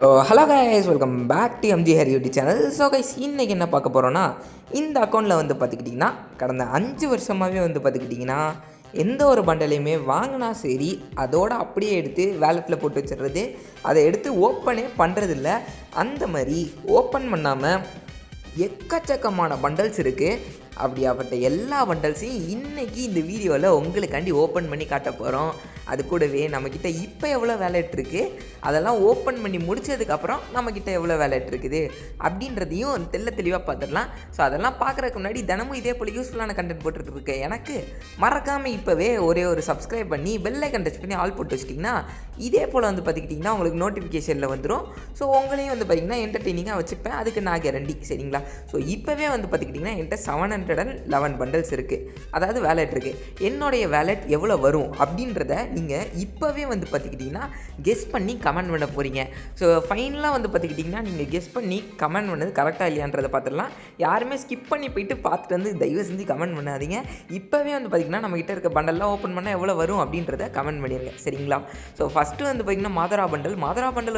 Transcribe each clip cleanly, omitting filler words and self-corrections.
Hello guys, welcome back to MG Hari YouTube channel. So guys, இன்றைக்கி என்ன பார்க்க போகிறோன்னா, இந்த அக்கௌண்ட்டில் வந்து பார்த்துக்கிட்டிங்கன்னா கடந்த 5 வருஷமாகவே வந்து பார்த்துக்கிட்டிங்கன்னா எந்த ஒரு பண்டலையுமே வாங்கினா சரி அதோடு அப்படியே எடுத்து வேலெட்டில் போட்டு வச்சிடுறது, அதை எடுத்து ஓப்பனே பண்ணுறதில்ல. அந்த மாதிரி ஓப்பன் பண்ணாமல் எக்கச்சக்கமான பண்டல்ஸ் இருக்குது. அப்படியாப்பட்ட எல்லா பண்டல்ஸையும் இன்றைக்கி இந்த வீடியோவில் உங்களுக்காண்டி ஓப்பன் பண்ணி காட்ட போகிறோம். அது கூடவே நம்மக்கிட்ட இப்போ எவ்வளோ வேலெட் இருக்குது, அதெல்லாம் ஓப்பன் பண்ணி முடித்ததுக்கப்புறம் நம்மக்கிட்ட எவ்வளோ வேலெட் இருக்குது அப்படின்றதையும் தெளிவாக பார்த்துடலாம். ஸோ அதெல்லாம் பார்க்குறதுக்கு முன்னாடி தினமும் இதே போல் யூஸ்ஃபுல்லான கண்டென்ட் போட்டுருக்கு எனக்கு மறக்காமல் இப்போவே ஒரு சப்ஸ்கிரைப் பண்ணி பெல் ஐக்கன் டச் பண்ணி ஆல் போட்டு வச்சிட்டிங்கன்னா இதே போல் வந்து பார்த்துக்கிட்டிங்கன்னா உங்களுக்கு நோட்டிஃபிகேஷனில் வந்துடும். ஸோ உங்களையும் வந்து பார்த்திங்கன்னா என்டர்டெய்னிங்காக வச்சுப்பேன், அதுக்கு நான் கேரண்டி. சரிங்களா? ஸோ இப்போவே வந்து பார்த்துக்கிட்டிங்கன்னா என்கிட்ட 711 பண்டல்ஸ் இருக்குது, அதாவது வேலெட் இருக்குது. என்னுடைய வேலெட் எவ்வளோ வரும் அப்படின்றத நீங்கள் இப்போவே வந்து பார்த்துக்கிட்டிங்கன்னா கெஸ் பண்ணி கமெண்ட் பண்ண போகிறீங்க. ஸோ ஃபைனலாக வந்து பார்த்துக்கிட்டிங்கன்னா நீங்கள் கெஸ் பண்ணி கமெண்ட் பண்ணது கரெக்டாக இல்லையான்றதை பார்த்துடலாம். யாருமே ஸ்கிப் பண்ணி போயிட்டு பார்த்துட்டு வந்து தயவு செஞ்சு கமெண்ட் பண்ணாதீங்க. இப்போவே வந்து பார்த்திங்கன்னா நம்மகிட்ட இருக்க பண்டல்லாம் ஓப்பன் பண்ணால் எவ்வளோ வரும் அப்படின்றத கமெண்ட் பண்ணிடுங்க. சரிங்களா? ஸோ ஃபஸ்ட்டு வந்து பார்த்திங்கன்னா மாதரா பண்டல்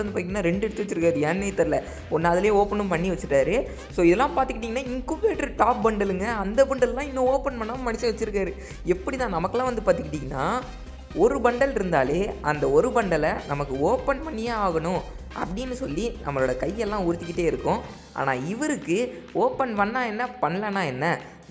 வந்து பார்த்திங்கன்னா 2 எடுத்து வச்சுருக்காரு. ஏன்னே தெரில, ஒன்று அதிலே ஓப்பனும் பண்ணி வச்சுட்டாரு. ஸோ இதெல்லாம் பார்த்துக்கிட்டிங்கன்னா இன்குபேட்டர் டாப் பண்டலுங்க. அந்த பண்டல்லாம் இன்னும் ஓப்பன் பண்ணாமல் மனுஷன் வச்சுருக்காரு. எப்படி தான் நமக்கெல்லாம் வந்து பார்த்துக்கிட்டிங்கன்னா ஒரு பண்டல் இருந்தாலே அந்த ஒரு பண்டலை நமக்கு ஓப்பன் பண்ணியே ஆகணும் அப்படின்னு சொல்லி நம்மளோட கையெல்லாம் உறுத்திக்கிட்டே இருக்கும். ஆனால் இவருக்கு ஓப்பன் பண்ணால் என்ன, பண்ணலன்னா என்ன,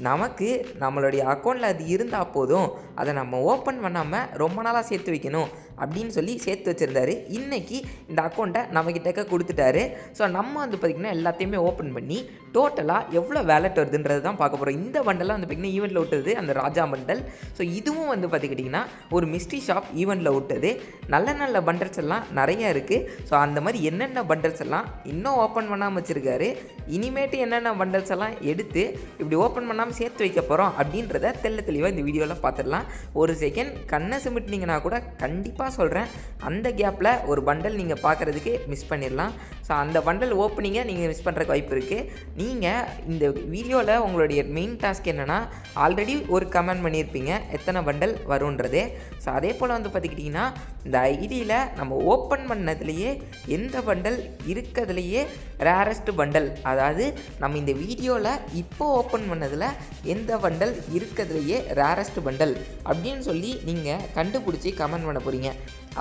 நமக்கு நம்மளுடைய அக்கௌண்ட்டில் அது இருந்தால் போதும், அதை நம்ம ஓப்பன் பண்ணாமல் ரொம்ப நாளாக சேர்த்து வைக்கணும் அப்படின்னு சொல்லி சேர்த்து வச்சுருந்தாரு. இன்றைக்கி இந்த அக்கௌண்ட்டை நம்மக்கிட்டக்க கொடுத்துட்டாரு. ஸோ நம்ம வந்து பார்த்திங்கன்னா எல்லாத்தையுமே ஓப்பன் பண்ணி டோட்டலாக எவ்வளோ வேலெட் வருதுன்றது தான் பார்க்க போகிறோம். இந்த பண்டலாக வந்து பார்த்திங்கன்னா ஈவெண்ட்டில் விட்டது அந்த ராஜா பண்டல். ஸோ இதுவும் வந்து பார்த்துக்கிட்டிங்கன்னா ஒரு மிஸ்ட்ரி ஷாப் ஈவெண்ட்டில் விட்டது. நல்ல பண்டல்ஸ் எல்லாம் நிறையா இருக்குது. ஸோ அந்த மாதிரி என்னென்ன பண்டல்ஸ் எல்லாம் இன்னும் ஓப்பன் பண்ணாமல் வச்சுருக்காரு, இனிமேட்டு என்னென்ன பண்டல்ஸ் எல்லாம் எடுத்து இப்படி ஓப்பன் பண்ணாமல் சேர்த்து வைக்க போகிறோம் அப்படின்றத தெளிவாக இந்த வீடியோவில் பார்த்துடலாம். ஒரு செகண்ட் கண்ணை சிமிட்டினீங்கன்னா கூட கண்டிப்பாக சொல்கிறேன், அந்த கேப்பில் ஒரு பண்டல் நீங்கள் பார்க்குறதுக்கு மிஸ் பண்ணிடலாம். ஸோ அந்த பண்டல் ஓப்பனிங்கை நீங்கள் மிஸ் பண்ணுறக்கு வாய்ப்பு இருக்குது. நீங்கள் இந்த வீடியோவில் உங்களுடைய மெயின் டாஸ்க் என்னென்னா, ஆல்ரெடி ஒரு கமெண்ட் பண்ணியிருப்பீங்க எத்தனை பண்டல் வரும்ன்றதே. ஸோ அதே போல் வந்து பார்த்துக்கிட்டிங்கன்னா இந்த ஐடியில் நம்ம ஓப்பன் பண்ணதுலேயே எந்த பண்டல் இருக்கிறதுலையே ரேரஸ்ட் பண்டல், அதாவது நம்ம இந்த வீடியோவில் இப்போ ஓப்பன் பண்ணதில் எந்த பண்டல் இருக்கிறதுலையே ரேரஸ்ட் பண்டல் அப்படின்னு சொல்லி நீங்கள் கண்டுபிடிச்சி கமெண்ட் பண்ண போகிறீங்க.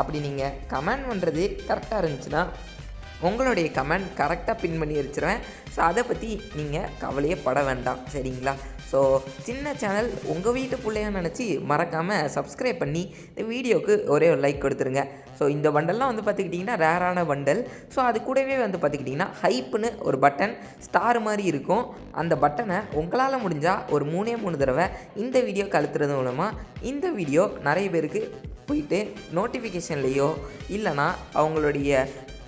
அப்படி நீங்கள் கமெண்ட் பண்ணுறது கரெக்டாக இருந்துச்சுன்னா உங்களுடைய கமெண்ட் கரெக்டாக பின் பண்ணி வச்சுருவேன். ஸோ அதை பற்றி நீங்கள் கவலையே பட வேண்டாம். சரிங்களா? ஸோ சின்ன சேனல் உங்கள் வீட்டு பிள்ளையாக நினச்சி மறக்காமல் சப்ஸ்கிரைப் பண்ணி இந்த வீடியோவுக்கு ஒரு லைக் கொடுத்துருங்க. ஸோ இந்த பண்டல்லாம் வந்து பார்த்துக்கிட்டிங்கன்னா ரேரான பண்டல். ஸோ அது கூடவே வந்து பார்த்துக்கிட்டிங்கன்னா ஹைப்புன்னு ஒரு பட்டன் ஸ்டார் மாதிரி இருக்கும். அந்த பட்டனை உங்களால் முடிஞ்சால் ஒரு 3 தடவை இந்த வீடியோ கழுத்துறது மூலமாக இந்த வீடியோ நிறைய பேருக்கு போயிட்டு நோட்டிஃபிகேஷன்லேயோ இல்லைனா அவங்களுடைய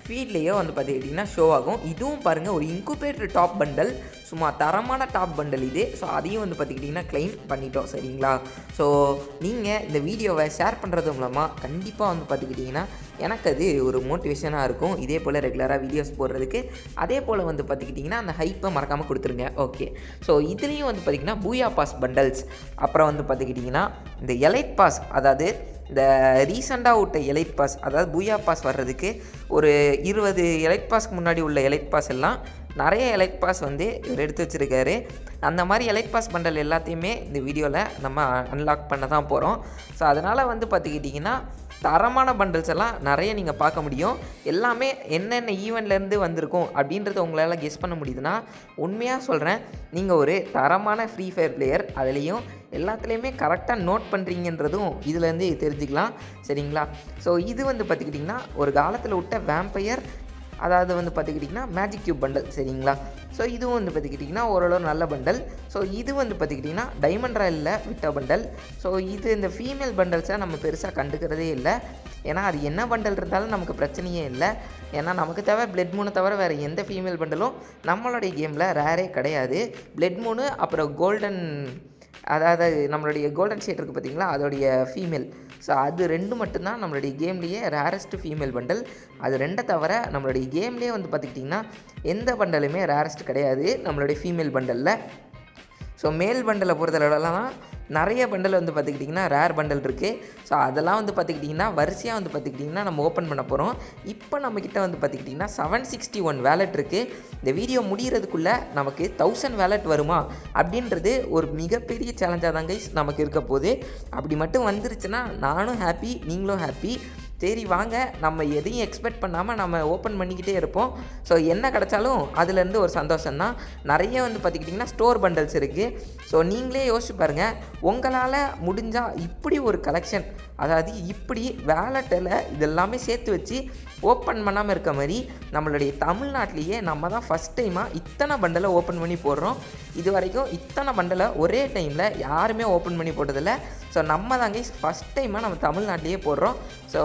ஃபீட்லேயோ வந்து பார்த்துக்கிட்டிங்கன்னா ஷோ ஆகும். இதுவும் பாருங்கள், ஒரு இன்குபேட்டர் டாப் பண்டல், சும்மா தரமான டாப் பண்டல் இது. ஸோ அதையும் வந்து பார்த்துக்கிட்டிங்கன்னா க்ளைம் பண்ணிட்டோம். சரிங்களா? ஸோ நீங்கள் இந்த வீடியோவை ஷேர் பண்ணுறது மூலமாக கண்டிப்பாக வந்து பார்த்துக்கிட்டிங்கன்னா எனக்கு அது ஒரு மோட்டிவேஷனாக இருக்கும், இதே போல் ரெகுலராக வீடியோஸ் போடுறதுக்கு. அதே போல் வந்து பார்த்துக்கிட்டிங்கன்னா அந்த ஹைப்பை மறக்காமல் கொடுத்துருங்க. ஓகே. ஸோ இதுலேயும் வந்து பார்த்திங்கன்னா பூயா பாஸ் பண்டல்ஸ், அப்புறம் வந்து பார்த்துக்கிட்டிங்கன்னா இந்த எலைட் பாஸ், அதாவது இந்த ரீசெண்டாக விட்ட எலைட் பாஸ், அதாவது பூயா பாஸ் வர்றதுக்கு ஒரு 20 எலைட் பாஸ்க்கு முன்னாடி உள்ள எலைட் பாஸ் எல்லாம் நிறைய எலைட் பாஸ் வந்து இவர் எடுத்து வச்சுருக்காரு. அந்த மாதிரி எலைட் பாஸ் பண்டல் எல்லாத்தையுமே இந்த வீடியோவில் நம்ம அன்லாக் பண்ண தான் போகிறோம். ஸோ அதனால் வந்து பார்த்துக்கிட்டிங்கன்னா தரமான பண்டல்ஸ் எல்லாம் நிறைய நீங்கள் பார்க்க முடியும். எல்லாமே என்னென்ன ஈவெண்ட்லேருந்து வந்திருக்கும் அப்படின்றத உங்களால் கெஸ் பண்ண முடியுதுன்னா, உண்மையாக சொல்கிறேன், நீங்கள் ஒரு தரமான ஃப்ரீ ஃபயர் பிளேயர், அதுலேயும் எல்லாத்துலேயுமே கரெக்டாக நோட் பண்ணுறீங்கன்றதும் இதுலேருந்து தெரிஞ்சுக்கலாம். சரிங்களா? ஸோ இது வந்து பார்த்துக்கிட்டிங்கன்னா ஒரு காலத்தில் விட்ட வேம்பயர், அதாவது வந்து பார்த்துக்கிட்டிங்கன்னா மேஜிக் கியூப் பண்டல். சரிங்களா? ஸோ இதுவும் வந்து பார்த்துக்கிட்டிங்கன்னா ஓரளவு நல்ல பண்டல். ஸோ இது வந்து பார்த்துக்கிட்டிங்கன்னா டைமண்ட் ராயலில் விட்ட பண்டல். ஸோ இது இந்த ஃபீமேல் பண்டல்ஸை நம்ம பெருசாக கண்டுக்கிறதே இல்லை, ஏன்னா அது என்ன பண்டல் இருந்தாலும் நமக்கு பிரச்சனையே இல்லை. ஏன்னா நமக்கு தேவை பிளட் மூணு தவிர வேறு எந்த ஃபீமேல் பண்டலும் நம்மளுடைய கேமில் ரேரே கிடையாது. பிளட் மூணு, அப்புறம் கோல்டன், அதாவது நம்மளுடைய கோல்டன் ஷேட் இருக்குது பார்த்திங்களா, அதோடைய ஃபீமேல். ஸோ அது 2 மட்டும்தான் நம்மளுடைய கேம்லேயே ரேரஸ்ட்டு ஃபீமேல் பண்டல். அது 2 தவிர நம்மளுடைய கேம்லேயே வந்து பார்த்துக்கிட்டிங்கன்னா எந்த பண்டலுமே ரேரஸ்ட் கிடையாது நம்மளுடைய ஃபீமேல் பண்டலில். ஸோ மேல் பண்டலை பொறுத்தளவுலாம் நிறைய பண்டல் வந்து பார்த்துக்கிட்டிங்கன்னா ரேர் பண்டல் இருக்குது. ஸோ அதெல்லாம் வந்து பார்த்துக்கிட்டிங்கன்னா வரிசையாக வந்து பார்த்துக்கிட்டிங்கன்னா நம்ம ஓப்பன் பண்ண போகிறோம். இப்போ நம்மக்கிட்ட வந்து பார்த்துக்கிட்டிங்கன்னா 761 வேலட் இருக்குது. இந்த வீடியோ முடிகிறதுக்குள்ளே நமக்கு 1000 வேலட் வருமா அப்படின்றது ஒரு மிகப்பெரிய சேலஞ்சாக தான் கைஸ் நமக்கு இருக்க போகுது. அப்படி மட்டும் வந்துருச்சுன்னா நானும் ஹாப்பி, நீங்களும் ஹாப்பி. சரி வாங்க, நம்ம எதையும் எக்ஸ்பெக்ட் பண்ணாமல் நம்ம ஓப்பன் பண்ணிக்கிட்டே இருப்போம். ஸோ என்ன கிடச்சாலும் அதுலேருந்து ஒரு சந்தோஷம்தான். நிறைய வந்து பார்த்துக்கிட்டிங்கன்னா ஸ்டோர் பண்டல்ஸ் இருக்குது. ஸோ நீங்களே யோசிச்சு பாருங்கள், உங்களால் முடிஞ்சால் இப்படி ஒரு கலெக்ஷன், அதாவது இப்படி வேலட்டில் இதெல்லாமே சேர்த்து வச்சு ஓப்பன் பண்ணாமல் இருக்க மாதிரி நம்மளுடைய தமிழ்நாட்டிலேயே நம்ம தான் ஃபஸ்ட் டைமாக இத்தனை பண்டலை ஓப்பன் பண்ணி போடுறோம். இது வரைக்கும் இத்தனை பண்டலை ஒரே டைமில் யாருமே ஓப்பன் பண்ணி போட்டதில்லை. ஸோ நம்ம தாங்க ஃபஸ்ட் டைமாக நம்ம தமிழ்நாட்டிலேயே போடுறோம். ஸோ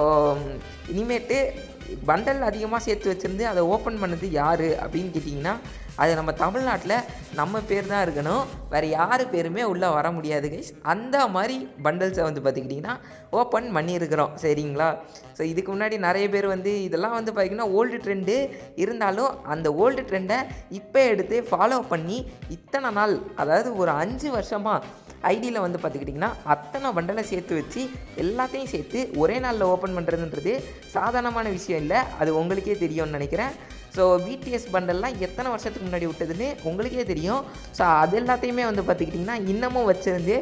இனிமேட்டு பண்டல் அதிகமாக சேர்த்து வச்சுருந்து அதை ஓப்பன் பண்ணது யார் அப்படின்னு கேட்டிங்கன்னா அது நம்ம தமிழ்நாட்டில் நம்ம பேர் தான் இருக்கணும், வேறு யார் பேருமே உள்ளே வர முடியாது கைஸ். அந்த மாதிரி பண்டல்ஸை வந்து பார்த்துக்கிட்டிங்கன்னா ஓப்பன் பண்ணியிருக்கிறோம். சரிங்களா? ஸோ இதுக்கு முன்னாடி நிறைய பேர் வந்து இதெல்லாம் வந்து பார்த்திங்கன்னா ஓல்டு ட்ரெண்டு இருந்தாலும் அந்த ஓல்டு ட்ரெண்டை இப்போ எடுத்து ஃபாலோ பண்ணி இத்தனை நாள், அதாவது ஒரு 5 வருஷமாக ஐடியில் வந்து பார்த்துக்கிட்டிங்கன்னா அத்தனை பண்டலை சேர்த்து வச்சு எல்லாத்தையும் சேர்த்து ஒரே நாளில் ஓப்பன் பண்ணுறதுன்றது சாதாரணமான விஷயம் இல்லை. அது உங்களுக்கே தெரியும்னு நினைக்கிறேன். ஸோ பிடிஎஸ் பண்டல்லாம் எத்தனை வருஷத்துக்கு முன்னாடி விட்டதுன்னு உங்களுக்கே தெரியும். ஸோ அது எல்லாத்தையுமே வந்து பார்த்துக்கிட்டிங்கன்னா இன்னமும் வச்சுருந்து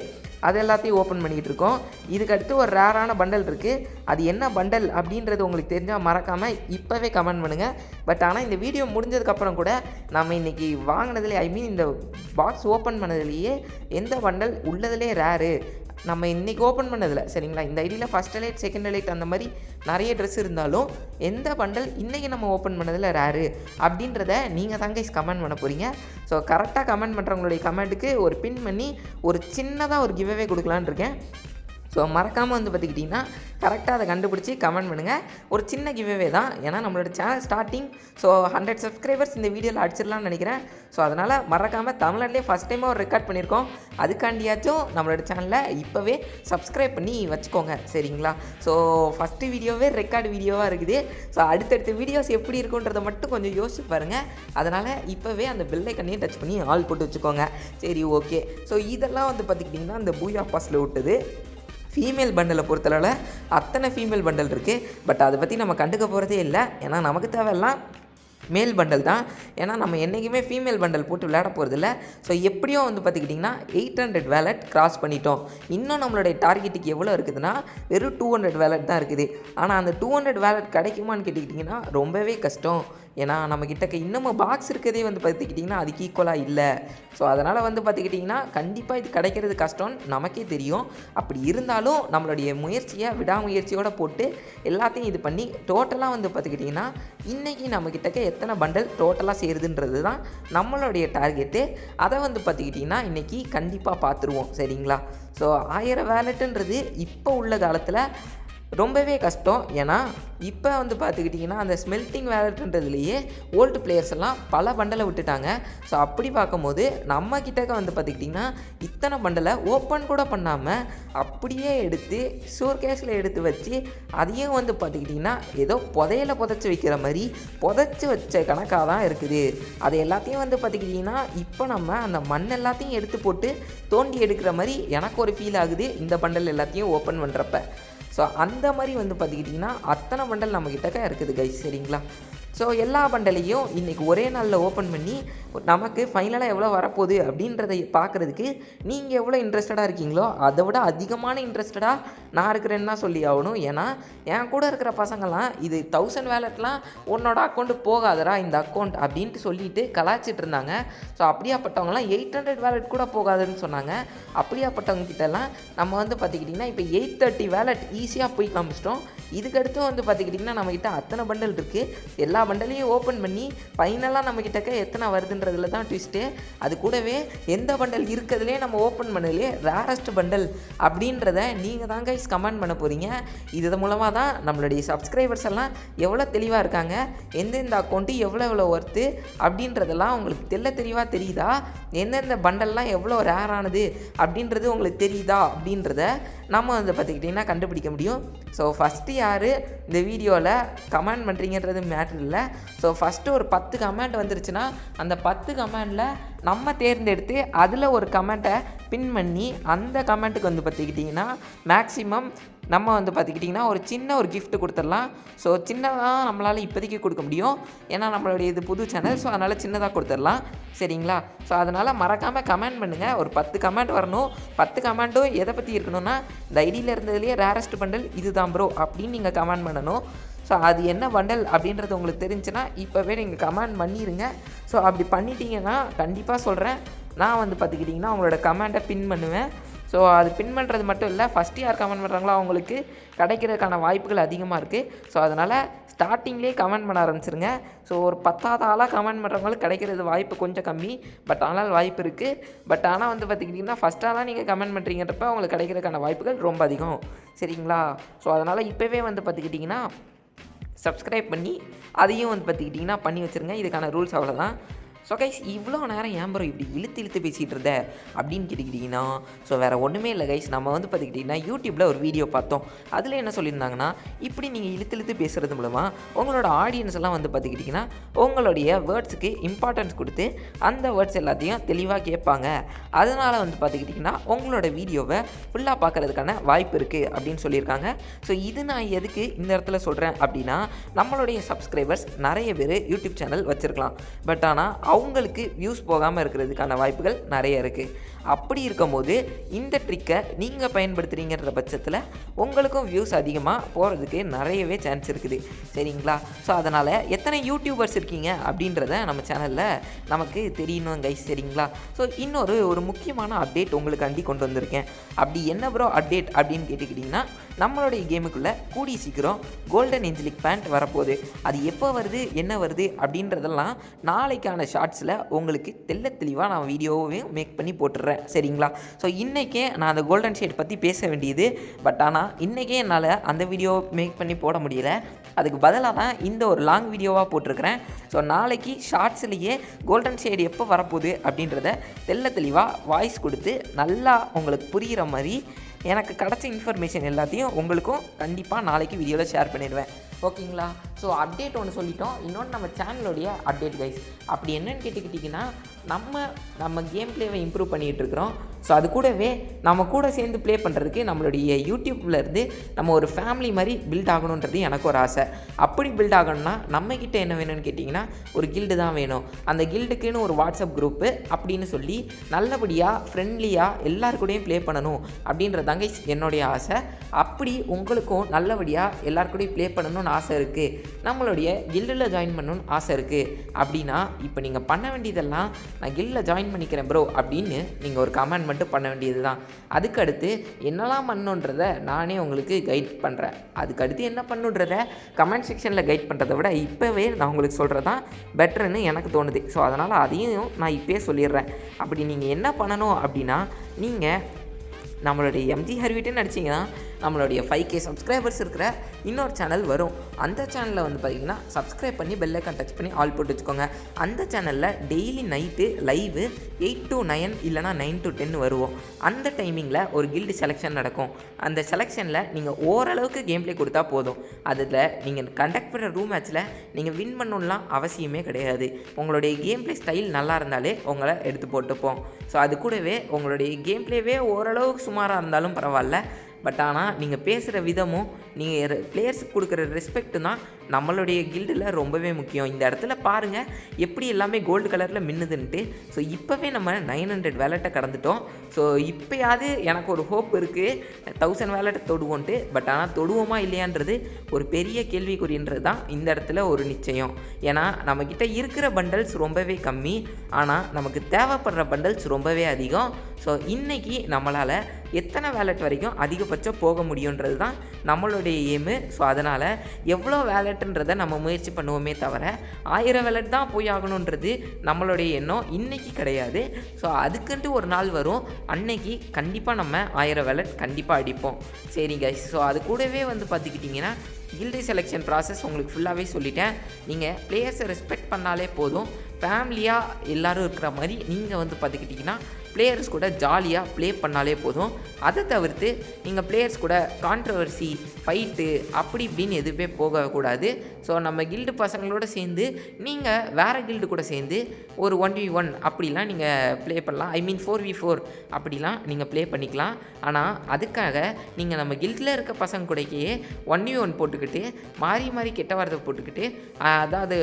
அது எல்லாத்தையும் ஓப்பன் பண்ணிக்கிட்டு இருக்கோம். இதுக்கடுத்து ஒரு ரேரான பண்டல் இருக்குது. அது என்ன பண்டல் அப்படின்றது உங்களுக்கு தெரிஞ்சால் மறக்காமல் இப்போவே கமெண்ட் பண்ணுங்கள். பட் ஆனால் இந்த வீடியோ முடிஞ்சதுக்கப்புறம் கூட நம்ம இன்றைக்கி வாங்கினதுலேயே, இந்த பாக்ஸ் ஓப்பன் பண்ணதுலேயே எந்த பண்டல் உள்ளதுலேயே ரேரு நம்ம இன்றைக்கி ஓப்பன் பண்ணதில்லை. சரிங்களா? இந்த ஐடியில் ஃபஸ்ட் எலைட், செகண்ட் எலைட் அந்த மாதிரி நிறைய ட்ரெஸ் இருந்தாலும் எந்த பண்டல் இன்றைக்கி நம்ம ஓப்பன் பண்ணதில் ரேரு அப்படின்றத நீங்கள் தாங்க கமெண்ட் பண்ண போகிறீங்க. ஸோ கரெக்டாக கமெண்ட் பண்ணுறவங்களுடைய கமெண்ட்டுக்கு ஒரு பின் பண்ணி ஒரு சின்னதாக ஒரு கிவ்அவே கொடுக்கலான்னு இருக்கேன். ஸோ மறக்காமல் வந்து பார்த்துக்கிட்டிங்கன்னா கரெக்டாக அதை கண்டுபிடிச்சி கமெண்ட் பண்ணுங்கள். ஒரு சின்ன கிவ்அவே தான், ஏன்னா நம்மளோட சேனல் ஸ்டார்டிங். ஸோ 100 சப்ஸ்கிரைபர்ஸ் இந்த வீடியோவில் அடிச்சிடலாம்னு நினைக்கிறேன். ஸோ அதனால் மறக்காமல் தமிழ்நாட்டிலே ஃபஸ்ட் டைமாக ஒரு ரெக்கார்ட் பண்ணியிருக்கோம். அதுக்காண்டியாச்சும் நம்மளோட சேனலில் இப்போவே சப்ஸ்கிரைப் பண்ணி வச்சுக்கோங்க. சரிங்களா? ஸோ ஃபஸ்ட்டு வீடியோவே ரெக்கார்டு வீடியோவாக இருக்குது. ஸோ அடுத்தடுத்த வீடியோஸ் எப்படி இருக்குன்றதை மட்டும் கொஞ்சம் யோசிச்சு பாருங்கள். அதனால் இப்போவே அந்த பெல் ஐக்கனையும் டச் பண்ணி ஆல் போட்டு வச்சுக்கோங்க. சரி, ஓகே. ஸோ இதெல்லாம் வந்து பார்த்துக்கிட்டிங்கன்னா இந்த பூயா பாஸில் விட்டது. ஃபீமேல் பண்டலை பொறுத்தளவில் அத்தனை ஃபீமேல் பண்டல் இருக்குது. பட் அதை பற்றி நம்ம கண்டுக்க போகிறதே இல்லை, ஏன்னா நமக்கு தேவையெல்லாம் மேல் பண்டல் தான். ஏன்னா நம்ம என்றைக்குமே ஃபீமேல் பண்டல் போட்டு விளையாட போகிறதில்ல. ஸோ எப்படியும் வந்து பார்த்துக்கிட்டிங்கன்னா 800 வேலட் கிராஸ் பண்ணிட்டோம். இன்னும் நம்மளுடைய டார்கெட்டுக்கு எவ்வளோ இருக்குதுன்னா வெறும் 200 வேலட் தான் இருக்குது. ஆனால் அந்த 200 வேலட் கிடைக்குமான்னு கேட்டுக்கிட்டிங்கன்னா ரொம்பவே கஷ்டம். ஏன்னா நம்மக்கிட்ட இன்னமும் பாக்ஸ் இருக்கிறதே வந்து பார்த்துக்கிட்டிங்கன்னா அதுக்கு ஈக்குவலாக இல்லை. ஸோ அதனால் வந்து பார்த்துக்கிட்டிங்கன்னா கண்டிப்பாக இது கிடைக்கிறது கஷ்டம்னு நமக்கே தெரியும். அப்படி இருந்தாலும் நம்மளுடைய முயற்சியை விடாமுயற்சியோடு போட்டு எல்லாத்தையும் இது பண்ணி டோட்டலாக வந்து பார்த்துக்கிட்டிங்கன்னா இன்றைக்கி நம்மக்கிட்ட எத்தனை பண்டல் டோட்டலாக சேருதுன்றது தான் நம்மளுடைய டார்கெட்டு. அதை வந்து பார்த்துக்கிட்டிங்கன்னா இன்றைக்கி கண்டிப்பாக பார்த்துருவோம். சரிங்களா? ஸோ 1000 வேலட்டுன்றது இப்போ உள்ள காலத்தில் ரொம்பவே கஷ்டம். ஏன்னா இப்போ வந்து பார்த்துக்கிட்டிங்கன்னா அந்த ஸ்மெல்ட்டிங் வேலட்ன்றதுலேயே ஓல்டு பிளேயர்ஸ் எல்லாம் பல பண்டலை விட்டுட்டாங்க. ஸோ அப்படி பார்க்கும்போது நம்ம கிட்டக்க வந்து பார்த்துக்கிட்டிங்கன்னா இத்தனை பண்டலை ஓப்பன் கூட பண்ணாமல் அப்படியே எடுத்து ஷோர்கேஸில் எடுத்து வச்சு அதையும் வந்து பார்த்துக்கிட்டிங்கன்னா ஏதோ புதைச்சி வைக்கிற மாதிரி புதைச்சி வச்ச கணக்காக தான் இருக்குது. அது எல்லாத்தையும் வந்து பார்த்துக்கிட்டிங்கன்னா இப்போ நம்ம அந்த மண் எல்லாத்தையும் எடுத்து போட்டு தோண்டி எடுக்கிற மாதிரி எனக்கு ஒரு ஃபீல் ஆகுது இந்த பண்டல் எல்லாத்தையும் ஓப்பன் பண்ணுறப்ப. ஸோ அந்த மாதிரி வந்து பார்த்துக்கிட்டிங்கன்னா அத்தனை பண்டல் நம்மக்கிட்டக்க இருக்குது கைஸ். சரிங்களா? ஸோ எல்லா பண்டலையும் இன்றைக்கி ஒரே நாளில் ஓப்பன் பண்ணி நமக்கு ஃபைனலாக எவ்வளோ வரப்போகுது அப்படின்றத பார்க்குறதுக்கு நீங்கள் எவ்வளோ இன்ட்ரெஸ்டடாக இருக்கீங்களோ அதை விட அதிகமான இன்ட்ரெஸ்டடாக நான் இருக்கிறேன்னு தான் சொல்லி ஆகணும். ஏன்னா என் கூட இருக்கிற பசங்கள்லாம் இது 1000 வேலட்லாம் உன்னோட அக்கௌண்ட்டு போகாதரா இந்த அக்கௌண்ட் அப்படின்ட்டு சொல்லிட்டு கலாய்ச்சிட்டு இருந்தாங்க. ஸோ அப்படியாப்பட்டவங்களாம் 800 வேலட் கூட போகாதுன்னு சொன்னாங்க. அப்படியாப்பட்டவங்க கிட்டலாம் நம்ம வந்து பார்த்துக்கிட்டிங்கன்னா இப்போ 830 வேலட் ஈஸியாக போய் காமிச்சிட்டோம். இதுக்கடுத்து வந்து பார்த்துக்கிட்டிங்கன்னா நம்மக்கிட்ட அத்தனை பண்டல் இருக்குது. எல்லா பண்டலையும் ஓப்பன் பண்ணி ஃபைனலாக நம்மக்கிட்டக்க எத்தனை வருதுன்றதுல தான் ட்விஸ்ட்டு. அது கூடவே எந்த பண்டல் இருக்கிறதுலே நம்ம ஓப்பன் பண்ணதுலேயே ரேரஸ்ட் பண்டல் அப்படின்றத நீங்கள் தாங்க கமெண்ட் பண்ண போகிறீங்க. இது மூலமாக தான் நம்மளுடைய சப்ஸ்கிரைபர்ஸ் எல்லாம் எவ்வளோ தெளிவாக இருக்காங்க, எந்தெந்த அக்கௌண்ட்டு எவ்வளோ ஒர்த்து அப்படின்றதெல்லாம் உங்களுக்கு தெளிவாக தெரியுதா, எந்தெந்த பண்டல்லாம் எவ்வளோ ரேரானது அப்படின்றது உங்களுக்கு தெரியுதா அப்படின்றத நம்ம வந்து பார்த்துக்கிட்டிங்கன்னா கண்டுபிடிக்க முடியும். ஸோ ஃபஸ்ட்டு யார் இந்த வீடியோவில் கமெண்ட் பண்ணுறீங்கன்றது மேட்ரு இல்லை. ஸோ ஃபஸ்ட்டு ஒரு 10 கமெண்ட் வந்துருச்சுன்னா அந்த 10 கமெண்டில் நம்ம தேர்ந்தெடுத்து அதில் ஒரு கமெண்ட்டை பின் பண்ணி அந்த கமெண்ட்டுக்கு வந்து பார்த்துக்கிட்டிங்கன்னா மேக்ஸிமம் நம்ம வந்து பார்த்துக்கிட்டிங்கன்னா ஒரு சின்ன ஒரு gift கொடுத்துடலாம். ஸோ சின்னதாக நம்மளால் இப்போதைக்கு கொடுக்க முடியும், ஏன்னா நம்மளுடைய இது புது சேனல். ஸோ அதனால் சின்னதாக கொடுத்துடலாம், சரிங்களா? ஸோ அதனால் மறக்காமல் கமெண்ட் பண்ணுங்கள். ஒரு 10 கமெண்ட் வரணும். 10 கமெண்ட்டும் எதை பற்றி இருக்கணும்னா, இந்த ஐடியில் இருந்ததுலேயே ரேரஸ்ட் பண்டல் இதுதான் ப்ரோ அப்படின்னு நீங்கள் கமெண்ட் பண்ணணும். ஸோ அது என்ன பண்டல் அப்படின்றது உங்களுக்கு தெரிஞ்சுன்னா இப்போவே நீங்கள் கமெண்ட் பண்ணிடுங்க. ஸோ அப்படி பண்ணிட்டீங்கன்னா கண்டிப்பாக சொல்கிறேன், நான் வந்து பார்த்துக்கிட்டிங்கன்னா உங்களோட கமெண்ட்டை பின் பண்ணுவேன். ஸோ அது பின் பண்ணுறது மட்டும் இல்லை, ஃபஸ்ட்டு யார் கமெண்ட் பண்ணுறாங்களோ அவங்களுக்கு கிடைக்கிறதுக்கான வாய்ப்புகள் அதிகமாக இருக்குது. ஸோ அதனால் ஸ்டார்டிங்லேயே கமெண்ட் பண்ண ஆரம்பிச்சிருங்க. ஸோ ஒரு 10வது ஆளாக கமெண்ட் பண்ணுறவங்களுக்கு கிடைக்கிறது வாய்ப்பு கொஞ்சம் கம்மி, பட் ஆனால் வாய்ப்பு இருக்குது. பட் ஆனால் வந்து பார்த்துக்கிட்டிங்கன்னா ஃபஸ்ட் ஆளாக நீங்கள் கமெண்ட் பண்ணுறீங்கன்றப்ப அவங்களுக்கு கிடைக்கிறதுக்கான வாய்ப்புகள் ரொம்ப அதிகம், சரிங்களா? ஸோ அதனால் இப்போவே வந்து பார்த்துக்கிட்டிங்கன்னா சப்ஸ்கிரைப் பண்ணி அதையும் வந்து பார்த்துக்கிட்டிங்கன்னா பண்ணி வச்சுருங்க. இதுக்கான ரூல்ஸ் அவ்வளோதான். ஸோ கைஸ், இவ்வளோ நேரம் ஏன் ப்ரோ இப்படி இழுத்து பேசிகிட்டு இருந்த அப்படின்னு கேட்டுக்கிட்டிங்கன்னா, ஸோ வேறு ஒன்றுமே இல்லை கைஸ். நம்ம வந்து பார்த்துக்கிட்டிங்கன்னா யூடியூப்பில் ஒரு வீடியோ பார்த்தோம். அதில் என்ன சொல்லியிருந்தாங்கன்னா, இப்படி நீங்கள் இழுத்து பேசுகிறது மூலமாக உங்களோட ஆடியன்ஸ் எல்லாம் வந்து பார்த்துக்கிட்டிங்கன்னா உங்களுடைய வேர்ட்ஸுக்கு இம்பார்ட்டன்ஸ் கொடுத்து அந்த வேர்ட்ஸ் எல்லாத்தையும் தெளிவாக கேட்பாங்க. அதனால் வந்து பார்த்துக்கிட்டிங்கன்னா உங்களோட வீடியோவை ஃபுல்லாக பார்க்குறதுக்கான வாய்ப்பு இருக்குது அப்படின்னு சொல்லியிருக்காங்க. ஸோ இது நான் எதுக்கு இந்த இடத்துல சொல்கிறேன் அப்படின்னா, நம்மளுடைய சப்ஸ்கிரைபர்ஸ் நிறைய பேர் யூடியூப் சேனல் வச்சுருக்கலாம், பட் ஆனால் அவங்களுக்கு வியூஸ் போகாமல் இருக்கிறதுக்கான வாய்ப்புகள் நிறைய இருக்குது. அப்படி இருக்கும்போது இந்த ட்ரிக்கை நீங்கள் பயன்படுத்துகிறீங்கிற பட்சத்தில் உங்களுக்கும் வியூஸ் அதிகமாக போகிறதுக்கு நிறையவே சான்ஸ் இருக்குது, சரிங்களா? ஸோ அதனால் எத்தனை யூடியூபர்ஸ் இருக்கீங்க அப்படின்றத நம்ம சேனலில் நமக்கு தெரியணும் கைஸ், சரிங்களா? ஸோ ஒரு முக்கியமான அப்டேட் உங்களுக்காண்டி கொண்டு வந்திருக்கேன். அப்படி என்ன ப்ரோ அப்டேட் அப்படின்னு கேட்டுக்கிட்டிங்கன்னா, நம்மளுடைய கேமுக்குள்ளே கூடி சீக்கிரம் கோல்டன் ஏஞ்சலிக் பேண்ட் வரப்போகுது. அது எப்போ வருது, என்ன வருது அப்படின்றதெல்லாம் நாளைக்கான ஷார்ட்ஸில் உங்களுக்கு தெளிவாக நான் வீடியோவையும் மேக் பண்ணி போட்டுடுறேன், சரிங்களா? ஸோ இன்றைக்கே நான் அந்த கோல்டன் ஷேட் பற்றி பேச வேண்டியது, பட் ஆனால் இன்றைக்கே என்னால் அந்த வீடியோ மேக் பண்ணி போட முடியல. அதுக்கு பதிலாக தான் இந்த ஒரு லாங் வீடியோவாக போட்டிருக்கிறேன். ஸோ நாளைக்கு ஷார்ட்ஸ்லேயே கோல்டன் ஷேட் எப்போ வரப்போகுது அப்படின்றத தெளிவாக வாய்ஸ் கொடுத்து நல்லா உங்களுக்கு புரிகிற மாதிரி எனக்கு கிடச்ச இன்ஃபர்மேஷன் எல்லாத்தையும் உங்களுக்கும் கண்டிப்பாக நாளைக்கு வீடியோவில் ஷேர் பண்ணிடுவேன், ஓகேங்களா? ஸோ அப்டேட் ஒன்று சொல்லிட்டோம். இன்னொன்று நம்ம சேனலுடைய அப்டேட் கைஸ். அப்படி என்னென்னு கேட்டுக்கிட்டிங்கன்னா, நம்ம கேம் பிளேவை இம்ப்ரூவ் பண்ணிகிட்ருக்குறோம். ஸோ அது கூடவே நம்ம கூட சேர்ந்து ப்ளே பண்ணுறதுக்கு நம்மளுடைய யூடியூப்லேருந்து நம்ம ஒரு ஃபேமிலி மாதிரி பில்ட் ஆகணுன்றது எனக்கு ஒரு ஆசை. அப்படி பில்ட் ஆகணும்னா நம்மக்கிட்ட என்ன வேணும்னு கேட்டிங்கன்னா, ஒரு கில்டு தான் வேணும். அந்த கில்டுக்குன்னு ஒரு வாட்ஸ்அப் குரூப்பு அப்படின்னு சொல்லி நல்லபடியாக ஃப்ரெண்ட்லியாக எல்லாருக்கூடையும் ப்ளே பண்ணணும் அப்படின்றதாங்க என்னுடைய ஆசை. அப்படி உங்களுக்கும் நல்லபடியாக எல்லாருக்கூடையும் ப்ளே பண்ணணும்னு ஆசை இருக்குது, நம்மளுடைய கில்டில் ஜாயின் பண்ணணும்னு ஆசை இருக்குது அப்படின்னா, இப்போ நீங்கள் பண்ண வேண்டியதெல்லாம், நான் கில்டில் ஜாயின் பண்ணிக்கிறேன் ப்ரோ அப்படின்னு நீங்கள் ஒரு கமெண்ட் மட்டும் பண்ண வேண்டியது தான். அதுக்கடுத்து என்னெல்லாம் பண்ணணுன்றத நானே உங்களுக்கு கைட் பண்ணுறேன். அதுக்கடுத்து என்ன பண்ணுன்றத கமெண்ட் செக்ஷனில் கைட் பண்ணுறதை விட இப்போவே நான் உங்களுக்கு சொல்கிறது தான் பெட்டர்னு எனக்கு தோணுது. ஸோ அதனால் அதையும் நான் இப்போயே சொல்லிடுறேன். அப்படி நீங்கள் என்ன பண்ணணும் அப்படின்னா, நீங்கள் நம்மளுடைய எம்ஜி ஹர்விட்டுன்னு அடிச்சிங்கன்னா நம்மளுடைய 5K சப்ஸ்கிரைபர்ஸ் இருக்கிற இன்னொரு சேனல் வரும். அந்த சேனலில் வந்து பார்த்திங்கன்னா சப்ஸ்கிரைப் பண்ணி பெல் ஐக்கான் டச் பண்ணி ஆல் போட்டு வச்சுக்கோங்க. அந்த சேனலில் டெய்லி நைட்டு லைவு 8 to 9 இல்லைனா 9 to 10 வருவோம். அந்த டைமிங்கில் ஒரு கில்டு செலெக்ஷன் நடக்கும். அந்த செலெக்ஷனில் நீங்கள் ஓரளவுக்கு கேம் ப்ளே கொடுத்தா போதும். அதில் நீங்கள் கண்டக்ட் பண்ணுற ரூம் மேட்ச்சில் நீங்கள் வின் பண்ணணும்லாம் அவசியமே கிடையாது. உங்களுடைய கேம் ப்ளே ஸ்டைல் நல்லா இருந்தாலே உங்களை எடுத்து போட்டுப்போம். ஸோ அது கூடவே உங்களுடைய கேம் ப்ளேவே ஓரளவுக்கு சுமாராக இருந்தாலும் பரவாயில்ல, பட் ஆனால் நீங்கள் பேசுகிற விதமும் நீங்கள் பிளேயர்ஸுக்கு கொடுக்குற ரெஸ்பெக்ட்டு தான் நம்மளுடைய கில்டில் ரொம்பவே முக்கியம். இந்த இடத்துல பாருங்கள் எப்படி எல்லாமே கோல்டு கலரில் மின்னுதுன்ட்டு. ஸோ இப்போவே நம்ம 900 வேலெட்டை கடந்துட்டோம். ஸோ இப்போயாவது எனக்கு ஒரு ஹோப் இருக்குது 1000 வேலெட்டை தொடுவோன்ட்டு. பட் ஆனால் தொடுவோமா இல்லையான்றது ஒரு பெரிய கேள்விக்குறின்றது தான் இந்த இடத்துல ஒரு நிச்சயம். ஏன்னா நம்மக்கிட்ட இருக்கிற பண்டல்ஸ் ரொம்பவே கம்மி, ஆனால் நமக்கு தேவைப்படுற பண்டல்ஸ் ரொம்பவே அதிகம். ஸோ இன்றைக்கி நம்மளால் எத்தனை வேலெட் வரைக்கும் அதிகபட்சம் போக முடியுன்றது தான் நம்மளுடைய எய்மு. ஸோ அதனால் எவ்வளோ வேலெட்டுன்றதை நம்ம முயற்சி பண்ணுவோமே தவிர 1000 வேலெட் தான் போய் ஆகணுன்றது நம்மளுடைய எண்ணம் இன்றைக்கி கிடையாது. ஸோ அதுக்குன்ட்டு ஒரு நாள் வரும், அன்னைக்கு கண்டிப்பாக நம்ம 1000 வேலெட் கண்டிப்பாக அடிப்போம், சரி கைஸ். ஸோ அது கூடவே வந்து பார்த்துக்கிட்டிங்கன்னா கில்டு செலெக்ஷன் ப்ராசஸ் உங்களுக்கு ஃபுல்லாகவே சொல்லிட்டேன். நீங்கள் பிளேயர்ஸை ரெஸ்பெக்ட் பண்ணாலே போதும். ஃபேமிலியாக எல்லோரும் இருக்கிற மாதிரி நீங்கள் வந்து பார்த்துக்கிட்டிங்கன்னா பிளேயர்ஸ் கூட ஜாலியாக ப்ளே பண்ணாலே போதும். அதை தவிர்த்து நீங்கள் பிளேயர்ஸ் கூட கான்ட்ரவர்சி, ஃபைட்டு அப்படி இப்படின்னு எதுவுமே போகக்கூடாது. ஸோ நம்ம கில்டு பசங்களோட சேர்ந்து நீங்கள் வேறு கில்டு கூட சேர்ந்து ஒரு 1v1 அப்படிலாம் நீங்கள் ப்ளே பண்ணலாம். ஐ மீன் 4v4 அப்படிலாம் நீங்கள் ப்ளே பண்ணிக்கலாம். ஆனால் அதுக்காக நீங்கள் நம்ம கில்டில் இருக்க பசங்க கூடக்கே 1v1 போட்டுக்கிட்டு மாறி மாறி கெட்ட வார்த்தை போட்டுக்கிட்டு, அதாவது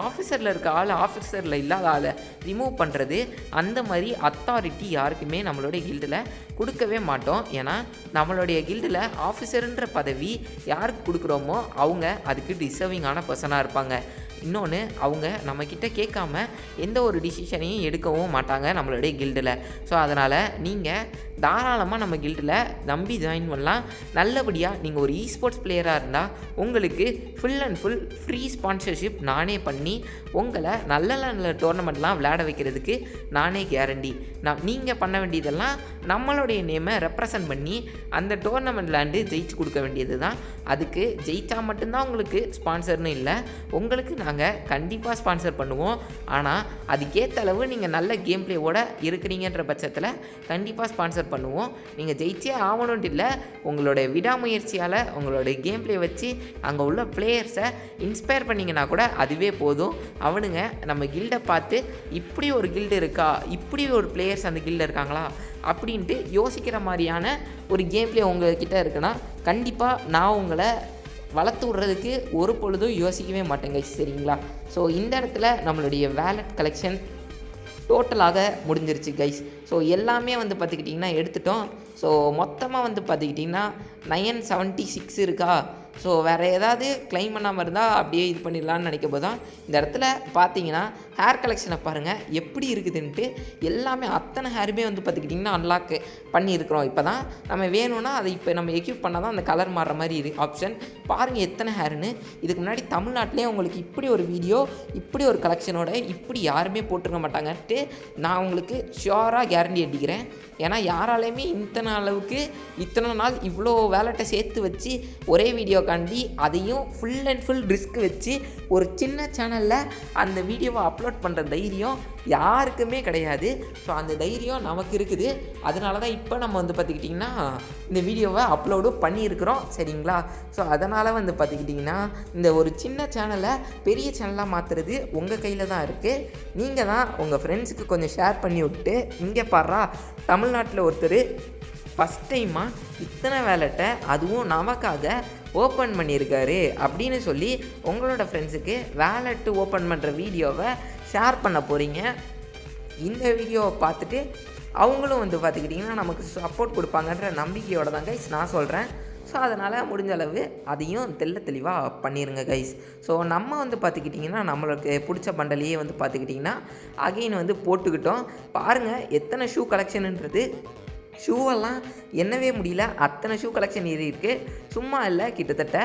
ஆஃபீஸரில் இருக்க ஆள் ஆஃபீஸரில் இல்லாத ஆளை ரிமூவ் பண்ணுறது, அந்த மாதிரி அத்தாரிட்டி யாருக்குமே நம்மளுடைய கில்டில் கொடுக்கவே மாட்டோம். ஏன்னா நம்மளுடைய கில்டில் ஆஃபீஸருன்ற பதவி யாருக்கு கொடுக்குறோமோ அவங்க அதுக்கு டிசர்விங்கான பர்சனாக இருப்பாங்க. இன்னொன்று, அவங்க நம்மக்கிட்ட கேட்காம எந்த ஒரு டிசிஷனையும் எடுக்கவும் மாட்டாங்க நம்மளுடைய கில்டில். ஸோ அதனால் நீங்கள் தாராளமாக நம்ம கில்டில் நம்பி ஜாயின் பண்ணலாம். நல்லபடியாக நீங்கள் ஒரு ஸ்போர்ட்ஸ் பிளேயராக இருந்தால் உங்களுக்கு full and full free sponsorship நானே பண்ணி உங்களை நல்ல நல்ல டோர்னமெண்ட்லாம் விளையாட வைக்கிறதுக்கு நானே கேரண்டி. நீங்கள் பண்ண வேண்டியதெல்லாம் நம்மளுடைய நேமை ரெப்ரசன்ட் பண்ணி அந்த டோர்னமெண்ட் விளையாண்டு ஜெயிச்சு கொடுக்க வேண்டியது தான். அதுக்கு ஜெயித்தா மட்டும்தான் உங்களுக்கு ஸ்பான்சர்னு இல்லை, உங்களுக்கு நாங்கள் கண்டிப்பாக ஸ்பான்சர் பண்ணுவோம். ஆனால் அதுக்கேற்ற அளவு நீங்கள் நல்ல கேம் பிளேவோடு இருக்கிறீங்கன்ற பட்சத்தில் கண்டிப்பாக ஸ்பான்சர் பண்ணுவோம். நீங்கள் ஜெயிச்சே ஆகணுன்ட்டு இல்லை, உங்களோட விடாமுயற்சியால் உங்களோட கேம் பிளே வச்சு அங்கே உள்ள பிளேயர்ஸை இன்ஸ்பயர் பண்ணிங்கன்னா கூட அதுவே போதும். அவனுங்க நம்ம கில்டை பார்த்து இப்படி ஒரு கில்டு இருக்கா, இப்படி ஒரு பிளேயர்ஸ் அந்த கில்டில் இருக்காங்களா அப்படின்ட்டு யோசிக்கிற மாதிரியான ஒரு கேம் பிளே உங்கள்கிட்ட இருக்குன்னா கண்டிப்பாக நான் உங்களை வளர்த்து விட்றதுக்கு ஒரு பொழுதும் யோசிக்கவே மாட்டேங்க. சரிங்களா? ஸோ இந்த இடத்துல நம்மளுடைய வேலட் கலெக்ஷன் டோட்டலாக முடிஞ்சிருச்சு கைஸ். ஸோ எல்லாமே வந்து பார்த்துக்கிட்டிங்கன்னா எடுத்துட்டோம். ஸோ மொத்தமாக வந்து பார்த்துக்கிட்டிங்கன்னா 976 இருக்கா. ஸோ வேறு ஏதாவது கிளைம் பண்ணாமல் இருந்தால் அப்படியே இது பண்ணிடலான்னு நினைக்க போது தான் இந்த இடத்துல பார்த்தீங்கன்னா ஹேர் கலெக்ஷனை பாருங்கள் எப்படி இருக்குதுன்ட்டு. எல்லாமே அத்தனை ஹேருமே வந்து பார்த்துக்கிட்டிங்கன்னா அன்லாக் பண்ணியிருக்கிறோம். இப்போ தான் நம்ம வேணும்னா அதை இப்போ நம்ம எக்யூப் பண்ணால் தான் அந்த கலர் மாறுற மாதிரி ஆப்ஷன் பாருங்கள் எத்தனை ஹேருன்னு. இதுக்கு முன்னாடி தமிழ்நாட்டிலே உங்களுக்கு இப்படி ஒரு வீடியோ, இப்படி ஒரு கலெக்ஷனோட இப்படி யாருமே போட்டிருக்க மாட்டாங்கன்ட்டு நான் உங்களுக்கு ஷியோராக கேரண்டி அடிக்கிறேன். ஏன்னா யாராலையுமே இத்தனை அளவுக்கு இத்தனை நாள் இவ்வளோ வேலட்டை சேர்த்து வச்சு ஒரே வீடியோக்காண்டி அதையும் ஃபுல் அண்ட் ஃபுல் ரிஸ்க் வச்சு ஒரு சின்ன சேனலில் அந்த வீடியோவை அப்லோட் பண்ணுற தைரியம் யாருக்குமே கிடையாது. ஸோ அந்த தைரியம் நமக்கு இருக்குது. அதனால தான் இப்போ நம்ம வந்து பார்த்துக்கிட்டிங்கன்னா இந்த வீடியோவை அப்லோடும் பண்ணியிருக்கிறோம். சரிங்களா? ஸோ அதனால் வந்து பார்த்துக்கிட்டிங்கன்னா இந்த ஒரு சின்ன சேனலை பெரிய சேனலாக மாற்றுறது உங்கள் கையில் தான் இருக்குது. நீங்கள் தான் உங்கள் ஃப்ரெண்ட்ஸுக்கு கொஞ்சம் ஷேர் பண்ணி விட்டு, இங்கே பாரா தமிழ்நாட்டில் ஒருத்தர் ஃபஸ்ட் டைமாக இத்தனை வேலட்டை அதுவும் நமக்காக ஓப்பன் பண்ணியிருக்காரு அப்படின்னு சொல்லி உங்களோட ஃப்ரெண்ட்ஸுக்கு வேலட்டு ஓப்பன் பண்ணுற வீடியோவை ஷேர் பண்ண போகிறீங்க. இந்த வீடியோவை பார்த்துட்டு அவங்களும் வந்து பார்த்துக்கிட்டிங்கன்னா நமக்கு சப்போர்ட் கொடுப்பாங்கன்ற நம்பிக்கையோடு தான் கைஸ் நான் சொல்கிறேன். ஸோ அதனால் முடிஞ்ச அளவு அதையும் தெளிவாக பண்ணிடுங்க கைஸ். ஸோ நம்ம வந்து பார்த்துக்கிட்டிங்கன்னா நம்மளுக்கு பிடிச்ச பண்டலையே வந்து பார்த்துக்கிட்டிங்கன்னா அகைன் வந்து போட்டுக்கிட்டோம். பாருங்கள் எத்தனை ஷூ கலெக்ஷனுன்றது. ஷூவெல்லாம் எண்ணவே முடியல, அத்தனை ஷூ கலெக்ஷன் ஏறி இருக்குது. சும்மா இல்லை, கிட்டத்தட்ட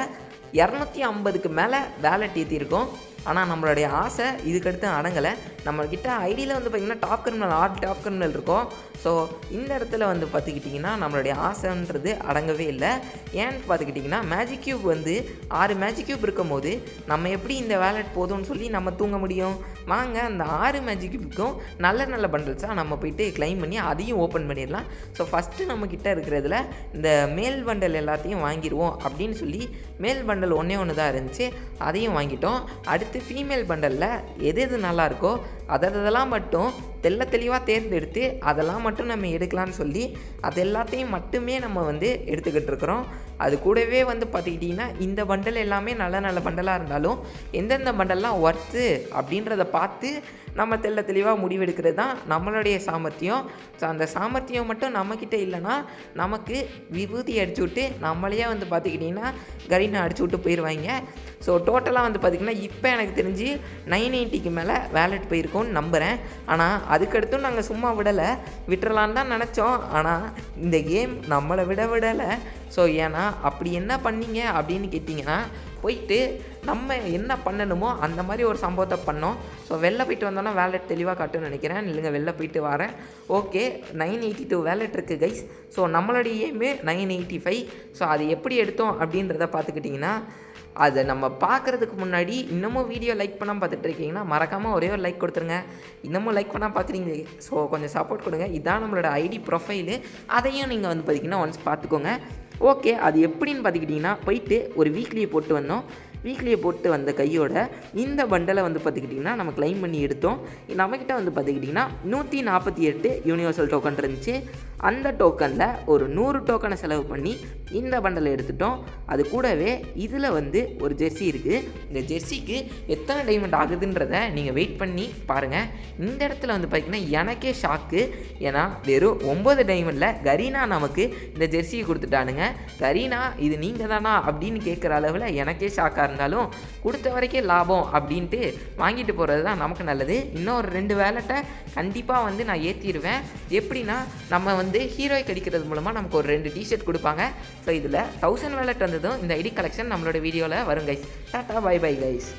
250க்கு மேலே வேலட் ஏற்றிருக்கோம். ஆனால் நம்மளுடைய ஆசை இதுக்கடுத்து அடங்கலை. நம்மக்கிட்ட ஐடியில் வந்து பார்த்திங்கன்னா டாப் கிரிமினல் 6 டாப் கிரிமினல் இருக்கும். ஸோ இந்த இடத்துல வந்து பார்த்துக்கிட்டிங்கன்னா நம்மளுடைய ஆசைன்றது அடங்கவே இல்லை. ஏன்னு பார்த்துக்கிட்டிங்கன்னா மேஜிக் க்யூப் வந்து 6 மேஜிக் க்யூப் இருக்கும் போது நம்ம எப்படி இந்த வேலட் போதும்னு சொல்லி நம்ம தூங்க முடியும்? வாங்க அந்த 6 மேஜிக் க்யூப்புக்கும் நல்ல நல்ல பண்டல்ஸாக நம்ம போயிட்டு கிளைம் பண்ணி அதையும் ஓப்பன் பண்ணிடலாம். ஸோ ஃபஸ்ட்டு நம்மக்கிட்ட இருக்கிறதுல இந்த மேல் பண்டல் எல்லாத்தையும் வாங்கிடுவோம் அப்படின்னு சொல்லி மேல் பண்டல் ஒன்று தான் இருந்துச்சு, அதையும் வாங்கிட்டோம். அடுத்து ஃபீமேல் பண்டலில் எது நல்லாயிருக்கோ அதெல்லாம் மட்டும் தெளிவாக தேர்ந்தெடுத்து அதெல்லாம் மட்டும் நம்ம எடுக்கலான்னு சொல்லி அது எல்லாத்தையும் மட்டுமே நம்ம வந்து எடுத்துக்கிட்டு இருக்கிறோம். அது கூடவே வந்து பார்த்துக்கிட்டிங்கன்னா இந்த பண்டல் எல்லாமே நல்ல நல்ல பண்டலாக இருந்தாலும் எந்தெந்த பண்டல்லாம் ஒர்த்து அப்படின்றத பார்த்து நம்ம தெளிவாக முடிவெடுக்கிறது தான் நம்மளுடைய சாமர்த்தியம். ஸோ அந்த சாமர்த்தியம் மட்டும் நம்மக்கிட்ட இல்லைன்னா நமக்கு விபூதி அடிச்சு விட்டு நம்மளையே வந்து பார்த்துக்கிட்டிங்கன்னா கரீனை அடிச்சு விட்டு போயிடுவாங்க. ஸோ டோட்டலாக வந்து பார்த்திங்கன்னா இப்போ எனக்கு தெரிஞ்சு 980க்கு மேலே வேலட் போயிருக்கோன்னு நம்புகிறேன். ஆனால் அதுக்கடுத்தும் நாங்கள் சும்மா விட்டுறலான்னு தான் நினச்சோம். ஆனால் இந்த கேம் நம்மளை விடலை. ஸோ ஏன்னா அப்படி என்ன பண்ணீங்க அப்படின்னு கேட்டிங்கன்னா போயிட்டு நம்ம என்ன பண்ணணுமோ அந்த மாதிரி ஒரு சம்பவத்தை பண்ணோம். ஸோ வெளில போயிட்டு வந்தோன்னா வேலெட் தெளிவாக காட்டுன்னு நினைக்கிறேன். இல்லைங்க, வெளில போயிட்டு வரேன். ஓகே, 982 வேலெட் இருக்குது கைஸ். ஸோ நம்மளுடைய எய்மே 985. ஸோ அது எப்படி எடுத்தோம் அப்படின்றத பார்த்துக்கிட்டிங்கன்னா, அதை நம்ம பார்க்குறதுக்கு முன்னாடி இன்னமும் வீடியோ லைக் பண்ணாமல் பார்த்துட்டு இருக்கீங்கன்னா மறக்காமல் ஒரே ஒரு லைக் கொடுத்துருங்க. இன்னமும் லைக் பண்ணால் பார்த்துட்டீங்க, ஸோ கொஞ்சம் சப்போர்ட் கொடுங்க. இதான் நம்மளோட ஐடி ப்ரொஃபைலு, அதையும் நீங்கள் வந்து பார்த்திங்கன்னா ஒன்ஸ் பார்த்துக்கோங்க. ஓகே, அது எப்படின்னு பார்த்துக்கிட்டிங்கன்னா, போயிட்டு ஒரு வீக்லியை போட்டு வந்தோம். வீக்லியை போட்டு வந்த கையோட இந்த பண்டலை வந்து பார்த்துக்கிட்டிங்கன்னா நம்ம கிளைம் பண்ணி எடுத்தோம். நம்மக்கிட்ட வந்து பார்த்துக்கிட்டிங்கன்னா 148 யூனிவர்சல் டோக்கன் இருந்துச்சு. அந்த டோக்கனில் ஒரு 100 டோக்கனை செலவு பண்ணி இந்த பண்டலை எடுத்துட்டோம். அது கூடவே இதில் வந்து ஒரு ஜெர்சி இருக்குது. இந்த ஜெர்சிக்கு எத்தனை டைமண்ட் ஆகுதுன்றதை நீங்கள் வெயிட் பண்ணி பாருங்கள். இந்த இடத்துல வந்து பார்த்திங்கன்னா எனக்கே ஷாக்கு. ஏன்னா வெறும் 9 டைமண்டில் கரீனா நமக்கு இந்த ஜெர்சியை கொடுத்துட்டானுங்க. கரீனா இது நீங்கள் தானா அப்படின்னு கேட்குற அளவில் எனக்கே ஷாக்காக இருந்தாலும் கொடுத்த வரைக்கும் லாபம் அப்படின்ட்டு வாங்கிட்டு போகிறது தான் நமக்கு நல்லது. இன்னும் ஒரு 2 வேலெட்டை கண்டிப்பாக வந்து நான் ஏற்றிடுவேன். எப்படின்னா, நம்ம வந்து ஹீரோய்க்கு அடிக்கிறது மூலமாக நமக்கு ஒரு 2 டிஷர்ட் கொடுப்பாங்க. ஸோ இதில் 1000 வேலெட் வந்ததும் இந்த ஐடி கலெக்ஷன் நம்மளோட வீடியோவில் வரும் guys. Tata, bye bye guys.